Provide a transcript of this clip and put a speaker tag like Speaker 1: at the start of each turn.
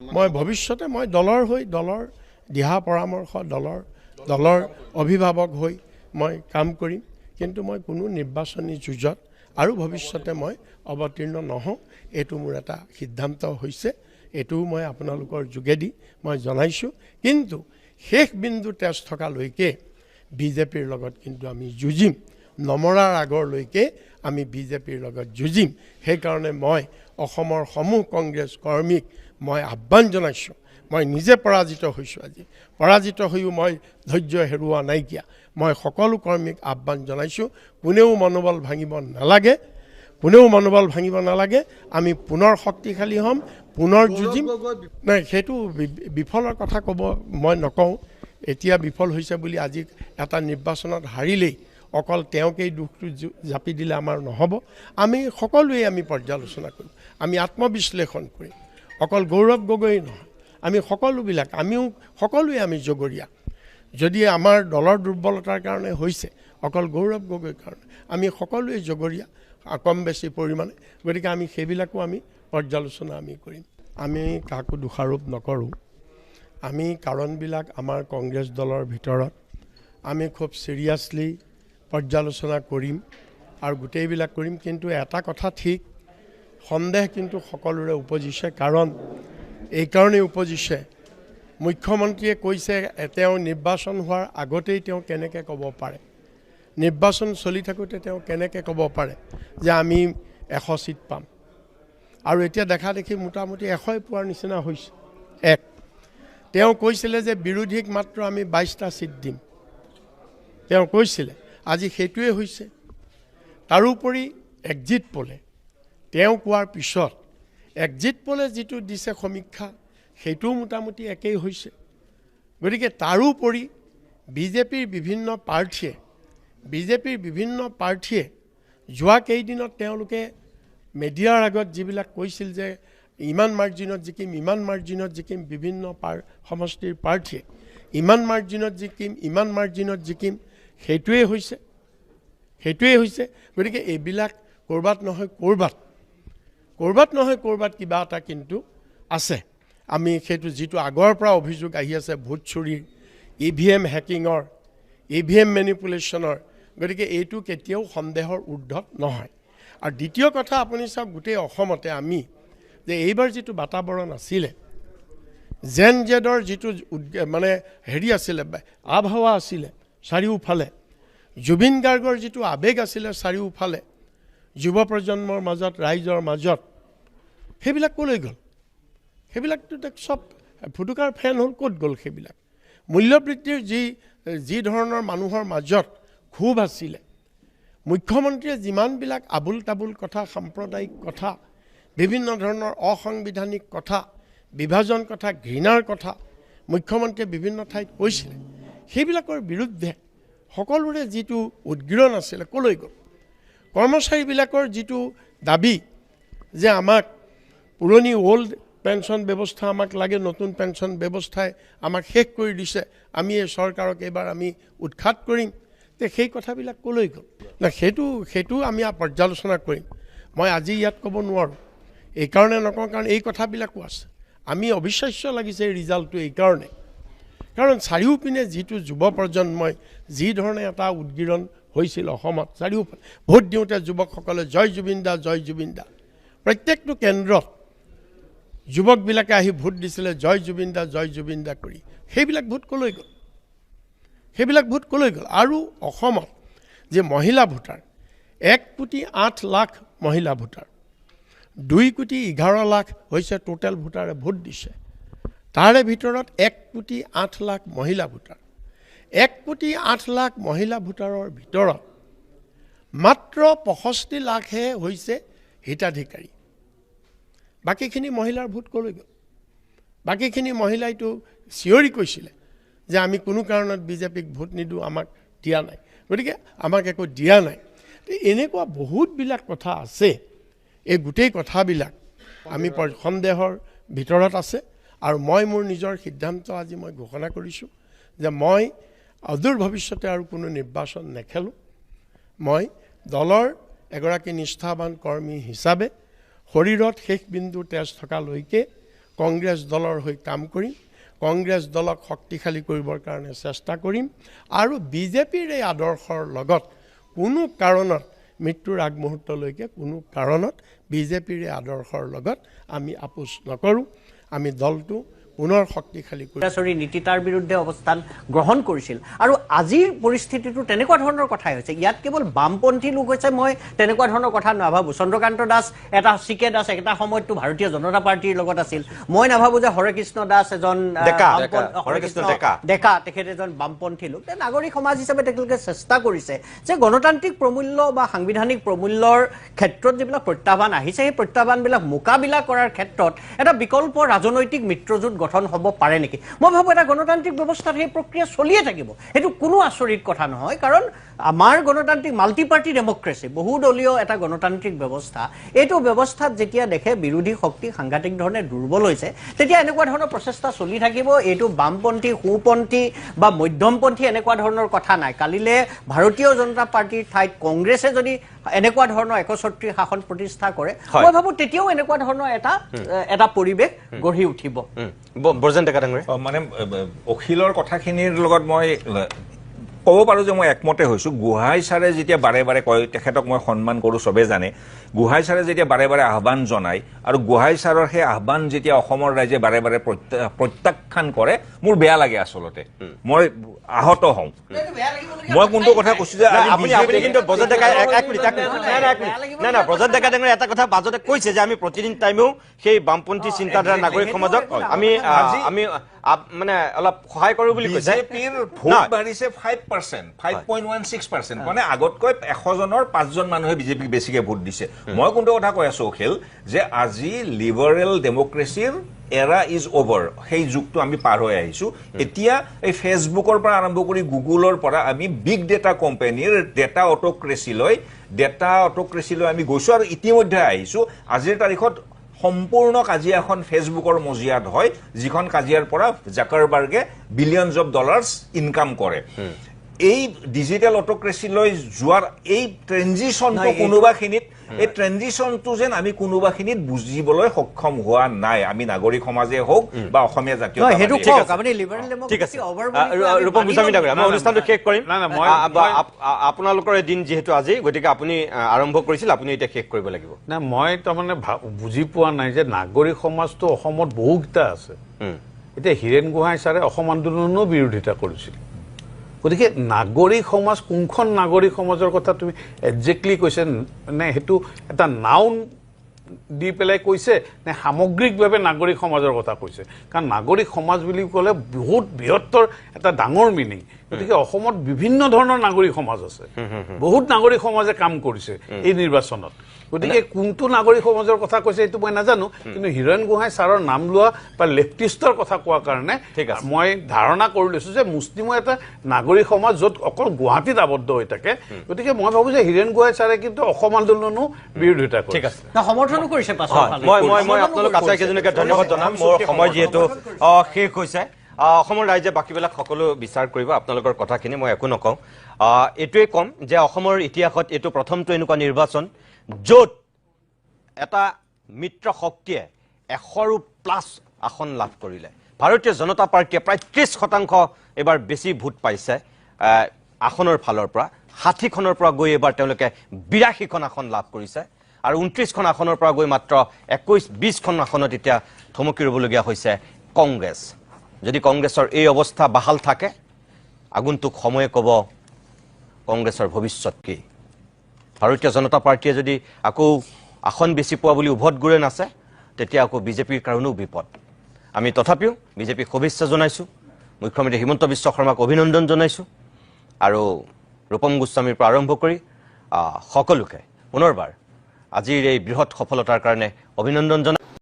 Speaker 1: মই ভৱিষ্যতে মই দলৰ হৈ দলৰ দিহা পৰামৰ্শ দলৰ অভিভাৱক হৈ মই কাম কৰিম কিন্তু মই কোনো নিৰ্বাচনী যুঁজত আৰু ভৱিষ্যতে মই অৱতীৰ্ণ নহওঁ এটো মোৰ এটা সিদ্ধান্ত হৈছে এটো মই আপোনালোকৰ যোগেদি মই জনাইছো কিন্তু শেষ বিন্দু তেজ থকা লৈকে বিজেপিৰ লগত কিন্তু আমি যুঁজিম নমৰাৰ আগৰলৈকে আমি বিজেপিৰ লগত যুঁজিম সেই কাৰণে মই অসমৰ সমূহ কংগ্ৰেছ কৰ্মীক মই আহ্বান জনাইছো মই নিজে পৰাজিত হৈছো আজি পৰাজিত হৈও মই ধৈৰ্য হেৰুৱা নাইকিয়া মই সকলো কৰ্মীক আহ্বান জনাইছো কোনেও মনোবল ভাঙিব নালাগে আমি পুনৰ শক্তিশালী হ'ম পুনৰ যুঁজিম নাই সেইটো বিফলৰ কথা ক'ব মই নকওঁ এতিয়া বিফল হৈছে বুলি আজি এটা নিৰ্বাচনত হাৰিলেই অকল তেওঁকেই দুখটো জাপি দিলে আমাৰ নহ'ব আমি সকলোৱে আমি পৰ্যালোচনা কৰিম আমি আত্মবিশ্লেষণ কৰিম অকল গৌৰৱ গগৈ নহয় আমি সকলোবিলাক আমিও সকলোৱে আমি জগৰীয়া যদি আমাৰ দলৰ দুৰ্বলতাৰ কাৰণে হৈছে অকল গৌৰৱ গগৈৰ কাৰণে আমি সকলোৱে জগৰীয়া কম বেছি পৰিমাণে গতিকে আমি সেইবিলাকো আমি পৰ্যালোচনা আমি কৰিম আমি কাকো দোষাৰোপ নকৰোঁ আমি কাৰণবিলাক আমাৰ কংগ্ৰেছ দলৰ ভিতৰত আমি খুব চিৰিয়াছলি পৰ্যালোচনা কৰিম আৰু গোটেইবিলাক কৰিম কিন্তু এটা কথা ঠিক সন্দেহ কিন্তু সকলোৰে উপজিছে কাৰণ এই কাৰণেই উপজিছে মুখ্যমন্ত্ৰীয়ে কৈছে তেওঁ নিৰ্বাচন হোৱাৰ আগতেই তেওঁ কেনেকৈ ক'ব পাৰে নিৰ্বাচন চলি থাকোঁতে তেওঁ কেনেকৈ ক'ব পাৰে যে আমি 100 সিট পাম আৰু এতিয়া দেখা দেখি মোটামুটি 100 পোৱাৰ নিচিনা হৈছে এক তেওঁ কৈছিলে যে বিৰোধীক মাত্ৰ আমি 22টা সিট দিম তেওঁ কৈছিলে আজি সেইটোৱে হৈছে তাৰোপৰি এক্সিট পোলে তেওঁ কোৱাৰ পিছত এক্সিট পোলে যিটো দিছে সমীক্ষা সেইটো মোটামুটি একেই হৈছে গতিকে তাৰোপৰি বিজেপিৰ বিভিন্ন প্ৰাৰ্থীয়ে যোৱা কেইদিনত তেওঁলোকে মিডিয়াৰ আগত যিবিলাক কৈছিল যে ইমান মাৰ্জিনত জিকিম বিভিন্ন সমষ্টিৰ প্ৰাৰ্থীয়ে ইমান মাৰ্জিনত জিকিম সেইটোৱে হৈছে গতিকে এইবিলাক ক'ৰবাত নহয় ক'ৰবাত কিবা এটা কিন্তু আছে আমি সেইটো যিটো আগৰ পৰা অভিযোগ আহি আছে ভোট চুৰিৰ ইভিএম হেকিঙৰ ইভিএম মেনিপুলেশ্যনৰ গতিকে এইটো কেতিয়াও সন্দেহৰ ঊৰ্ধ্বত নহয় আৰু দ্বিতীয় কথা আপুনি চাওক গোটেই অসমতে আমি যে এইবাৰ যিটো বাতাবৰণ আছিলে জেন জেডৰ যিটো মানে হেৰি আছিলে আবহাৱা আছিলে চাৰিওফালে জুবিন গাৰ্গৰ যিটো আবেগ আছিলে চাৰিওফালে যুৱ প্ৰজন্মৰ মাজত ৰাইজৰ মাজত সেইবিলাক ক'লৈ গ'ল সেইবিলাকতো চব ফুটুকাৰ ফেন হ'ল ক'ত গ'ল সেইবিলাক মূল্যবৃদ্ধিৰ যি ধৰণৰ মানুহৰ মাজত ক্ষোভ আছিলে মুখ্যমন্ত্ৰীয়ে যিমানবিলাক আবুল তাবুল কথা সাম্প্ৰদায়িক কথা বিভিন্ন ধৰণৰ অসাংবিধানিক কথা বিভাজন কথা ঘৃণাৰ কথা মুখ্যমন্ত্ৰীয়ে বিভিন্ন ঠাইত কৈছিলে সেইবিলাকৰ বিৰুদ্ধে সকলোৰে যিটো উদ্গীৰণ আছিলে ক'লৈ গ'ল কৰ্মচাৰীবিলাকৰ যিটো দাবী যে আমাক পুৰণি ওল্ড পেঞ্চন ব্যৱস্থা আমাক লাগে নতুন পেঞ্চন ব্যৱস্থাই আমাক শেষ কৰি দিছে আমি এই চৰকাৰক এইবাৰ আমি উৎখাত কৰিম তে সেই কথাবিলাক ক'লৈ গ'ল না সেইটো আমি পৰ্যালোচনা কৰিম মই আজি ইয়াত ক'ব নোৱাৰোঁ এইকাৰণে নকওঁ কাৰণ এই কথাবিলাকো আছে আমি অবিশ্বাস্য লাগিছে এই ৰিজাল্টটো এইকাৰণে কাৰণ চাৰিওপিনে যিটো যুৱ প্ৰজন্মই যি ধৰণে এটা উদ্গীৰণ হৈছিল অসমত চাৰিওফালে ভোট দিওঁতে যুৱকসকলে জয় জুবিন দা প্ৰত্যেকটো কেন্দ্ৰত যুৱকবিলাকে আহি ভোট দিছিলে জয় জুবিন দা কৰি সেইবিলাক ভোট ক'লৈ গ'ল আৰু অসমত যে মহিলা ভোটাৰ 1,08,00,000 মহিলা ভোটাৰ 2,11,00,000 হৈছে টোটেল ভোটাৰে ভোট দিছে তাৰে ভিতৰত 1,08,00,000 মহিলা ভোটাৰ 1,08,00,000 মহিলা ভোটাৰৰ ভিতৰত মাত্ৰ 65 লাখহে হৈছে হিতাধিকাৰী বাকীখিনি মহিলাৰ ভোট ক'লৈ গ'ল বাকীখিনি মহিলাইতো চিঞৰি কৈছিলে যে আমি কোনো কাৰণত বিজেপিক ভোট নিদিওঁ আমাক দিয়া নাই গতিকে আমাক একো দিয়া নাই এনেকুৱা বহুতবিলাক কথা আছে এই গোটেই কথাবিলাক আমি সন্দেহৰ ভিতৰত আছে আৰু মই মোৰ নিজৰ সিদ্ধান্ত আজি মই ঘোষণা কৰিছোঁ যে মই অদূৰ ভৱিষ্যতে আৰু কোনো নিৰ্বাচন নেখেলোঁ মই দলৰ এগৰাকী নিষ্ঠাবান কৰ্মী হিচাপে শৰীৰত শেষ বিন্দু তেজ থকালৈকে কংগ্ৰেছ দলৰ হৈ কাম কৰিম কংগ্ৰেছ দলক শক্তিশালী কৰিবৰ কাৰণে চেষ্টা কৰিম আৰু বিজেপিৰ এই আদৰ্শৰ লগত কোনো কাৰণত মৃত্যুৰ আগমুহূৰ্তলৈকে কোনো কাৰণত বিজেপিৰ এই আদৰ্শৰ লগত আমি আপোচ নকৰোঁ আমি দলটো পুনৰ শক্তিশালী
Speaker 2: কৰি নীতি তাৰ বিৰুদ্ধে অৱস্থান গ্ৰহণ কৰিছিল আৰু আজিৰ পৰিস্থিতিটো তেনেকুৱা ধৰণৰ কথাই হৈছে ইয়াত কেৱল বামপন্থী লোক হৈছে মই তেনেকুৱা ধৰণৰ কথা নাভাবোঁ চন্দ্ৰকান্ত দাস এটা চিকে দাস এটা সময়তো ভাৰতীয় জনতা পাৰ্টিৰ লগত আছিল মই নাভাবোঁ যে হৰেকৃষ্ণ দাস এজন ডেকা তেখেত এজন বামপন্থী লোক নাগৰিক সমাজ হিচাপে তেওঁলোকে চেষ্টা কৰিছে যে গণতান্ত্ৰিক প্ৰমূল্য বা সাংবিধানিক প্ৰমূল্যৰ ক্ষেত্ৰত যিবিলাক প্ৰত্যাহ্বান আহিছে সেই প্ৰত্যাহ্বানবিলাক মোকাবিলা কৰাৰ ক্ষেত্ৰত এটা বিকল্প ৰাজনৈতিক মিত্ৰজোঁট গঠন হ'ব পাৰে নেকি মই ভাবোঁ এটা গণতান্ত্ৰিক ব্যৱস্থাত সেই প্ৰক্ৰিয়া চলিয়ে থাকিব সেইটো কোনো আচৰিত কথা নহয় কাৰণ আমাৰ গণতান্ত্ৰিক মাল্টি পাৰ্টি ডেমক্ৰেচি বহুদলীয় এটা গণতান্ত্ৰিক ব্যৱস্থা এইটো ব্যৱস্থাত যেতিয়া দেখে বিৰোধী শক্তি সাংঘাতিক ধৰণে দুৰ্বল হৈছে তেতিয়া এনেকুৱা ধৰণৰ প্ৰচেষ্টা চলি থাকিব এইটো বামপন্থী সোঁপন্থী বা মধ্যমপন্থী এনেকুৱা ধৰণৰ কথা নাই কালিলে ভাৰতীয় জনতা পাৰ্টিৰ ঠাইত কংগ্ৰেছে যদি এনেকুৱা ধৰণৰ ১৩৬ শাসন প্ৰতিষ্ঠা কৰে মই ভাবোঁ তেতিয়াও এনেকুৱা ধৰণৰ এটা পৰিৱেশ গঢ়ি উঠিব
Speaker 3: মানে অখিলৰ কথাখিনিৰ লগত মই ক'ব পাৰোঁ যে মই একমতে হৈছোঁ গোহাঁই ছাৰে যেতিয়া বাৰে বাৰে কয় তেখেতক মই সন্মান কৰোঁ চবেই জানে গোহাঁই ছাৰে যেতিয়া বাৰে বাৰে আহ্বান জনায় আৰু গোহাঁই ছাৰৰ সেই আহ্বান যেতিয়া অসমৰ ৰাইজে বাৰে বাৰে প্ৰত্যাখ্যান কৰে মোৰ বেয়া লাগে আচলতে মই আহত হওঁ মই কোনটো কথা কৈছোঁ যে
Speaker 4: আপুনি কিন্তু ব্ৰজেশ ডেকাই ব্ৰজেশ ডেকা ডাঙৰীয়া এটা কথা মাজতে কৈছে যে আমি প্ৰতিদিন টাইমেও সেই বামপন্থী চিন্তাধাৰা নাগৰিক সমাজক আমি মানে অলপ সহায় কৰোঁ বুলি কৈছে
Speaker 3: বিজেপিৰ ভোট বাঢ়িছে 5%, 5.16%, মানে আগতকৈ 100 জনৰ 5 জন মানুহে বিজেপিক বেছিকৈ ভোট দিছে মই কোনটো কথা কৈ আছোঁ অখিল যে আজি লিবাৰেল ডেমক্ৰেচিৰ এৰা ইজ অভাৰ সেই যুগটো আমি পাৰ হৈ আহিছোঁ এতিয়া এই ফেচবুকৰ পৰা আৰম্ভ কৰি গুগলৰ পৰা আমি বিগ ডেটা কোম্পানীৰ ডেটা অট'ক্ৰেচিলৈ আমি গৈছোঁ আৰু ইতিমধ্যে আহিছোঁ আজিৰ তাৰিখত সম্পূৰ্ণ কাজিয়াখন ফেচবুকৰ মজিয়াত হয় যিখন কাজিয়াৰ পৰা জাকাৰবাৰ্গে বিলিয়নছ অফ ডলাৰ্ছ ইনকাম কৰে এই ডিজিটেল অট'ক্ৰেচিলৈ যোৱাৰ এই ট্ৰেনজিশ্যনটো কোনোবাখিনিত এই ট্ৰেনজিশ্যনটো যেন আমি কোনোবাখিনিত বুজিবলৈ সক্ষম হোৱা নাই আমি নাগৰিক সমাজে হওক বা অসমীয়া জাতীয়
Speaker 4: ৰূপম গোস্বামী ডাঙৰীয়া মই অনুষ্ঠানটো শেষ কৰিম আপোনালোকৰ দিন যিহেতু আজি গতিকে আপুনি আৰম্ভ কৰিছিল আপুনি এতিয়া শেষ কৰিব লাগিব
Speaker 5: না মই তাৰমানে বুজি পোৱা নাই যে নাগৰিক সমাজটো অসমত বহুকেইটা আছে এতিয়া হীৰেণ গোহাঁই ছাৰে অসম আন্দোলনৰ বিৰোধিতা কৰিছিল গতিকে নাগৰিক সমাজ কোনখন নাগৰিক সমাজৰ কথা তুমি একজেক্টলি কৈছে নে সেইটো এটা নাউন দি পেলাই কৈছে নে সামগ্ৰিকভাৱে নাগৰিক সমাজৰ কথা কৈছে কাৰণ নাগৰিক সমাজ বুলি ক'লে বহুত বৃহত্তৰ এটা ডাঙৰ মিনিং গতিকে অসমত বিভিন্ন ধৰণৰ নাগৰিক সমাজ আছে বহুত নাগৰিক সমাজে কাম কৰিছে এই নিৰ্বাচনত গতিকে কোনটো নাগৰিক সমাজৰ কথা কৈছে এইটো মই নাজানো কিন্তু হীৰেণ গোহাঁই ছাৰৰ নাম লোৱা বা লেফটিষ্টৰ কথা কোৱাৰ কাৰণে মই ধাৰণা কৰি লৈছোঁ যে মুছলিমৰ এটা নাগৰিক সমাজ য'ত অকল গুৱাহাটীত আবদ্ধ হৈ থাকে গতিকে মই ভাবোঁ যে হীৰেণ গোহাঁই ছাৰে কিন্তু অসম আন্দোলনো বিৰোধিতা কৰে
Speaker 2: সমৰ্থনো কৰিছে
Speaker 4: মই আপোনালোক আটাইকেইজনকে ধন্যবাদ জনাম মোৰ সময় যিহেতু শেষ হৈছে অসমৰ ৰাইজে বাকীবিলাক সকলো বিচাৰ কৰিব আপোনালোকৰ কথাখিনি মই একো নকওঁ এইটোৱে ক'ম যে অসমৰ ইতিহাসত এইটো প্ৰথমটো এনেকুৱা নিৰ্বাচন য'ত এটা মিত্ৰ শক্তিয়ে 100ৰো প্লাছ আসন লাভ কৰিলে ভাৰতীয় জনতা পাৰ্টিয়ে প্ৰায় 30% এবাৰ বেছি ভোট পাইছে আসনৰ ফালৰ পৰা 60খনৰ পৰা গৈ এবাৰ তেওঁলোকে 82খন আসন লাভ কৰিছে আৰু 29খন আসনৰ পৰা গৈ মাত্ৰ 21-20খন আসনত এতিয়া থমকি ৰ'বলগীয়া হৈছে কংগ্ৰেছ যদি কংগ্ৰেছৰ এই অৱস্থা বাহাল থাকে আগন্তুক সময়ে ক'ব কংগ্ৰেছৰ ভৱিষ্যত কি ভাৰতীয় জনতা পাৰ্টিয়ে যদি আকৌ আসন বেছি পোৱা বুলি উভত গুৰে নাছে তেতিয়া আকৌ বিজেপিৰ কাৰণেও বিপদ আমি তথাপিও বিজেপিক শুভেচ্ছা জনাইছোঁ মুখ্যমন্ত্ৰী হিমন্ত বিশ্ব শৰ্মাক অভিনন্দন জনাইছোঁ আৰু ৰূপম গোস্বামীৰ পৰা আৰম্ভ কৰি সকলোকে পুনৰবাৰ আজিৰ এই বৃহৎ সফলতাৰ কাৰণে অভিনন্দন জনাই